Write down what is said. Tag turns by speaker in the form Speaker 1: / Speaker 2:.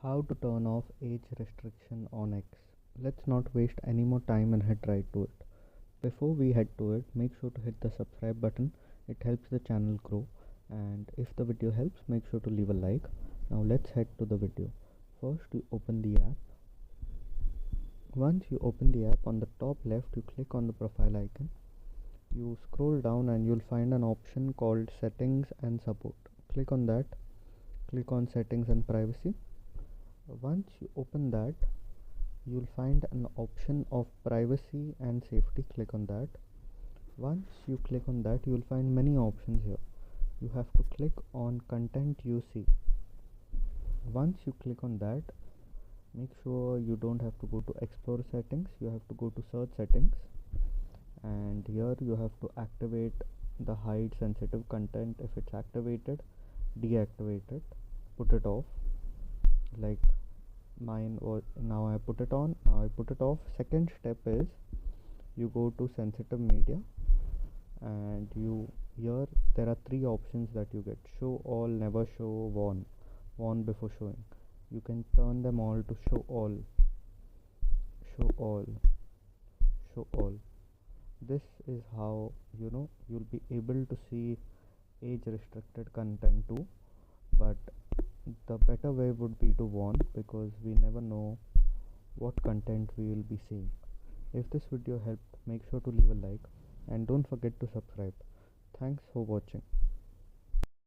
Speaker 1: How to turn off age restriction on X. Let's not waste any more time and head right to it. Before we head to it, make sure to hit the subscribe button. It helps the channel grow, and if the video helps, make sure to leave a like. Now let's head to the video. First you open the app. Once you open the app, on the top left you click on the profile icon. You scroll down and you'll find an option called settings and support. Click on that. Click on settings and privacy. Once you open that, you'll find an option of privacy and safety. Click on that. Once you click on that, you'll find many options here. You have to click on content you see. Once you click on that, make sure you don't have to go to explore settings, you have to go to search settings, and here you have to activate the hide sensitive content. If it's activated, deactivate it, put it off, like mine was. Now I put it on, now I put it off. Second step is you go to sensitive media, and you here there are three options that you get: show all, never show, warn before showing. You can turn them all to show all, show all, show all. This is how you'll be able to see age restricted content too, but the better way would be to warn, because we never know what content we will be seeing. If this video helped, make sure to leave a like and don't forget to subscribe. Thanks for watching.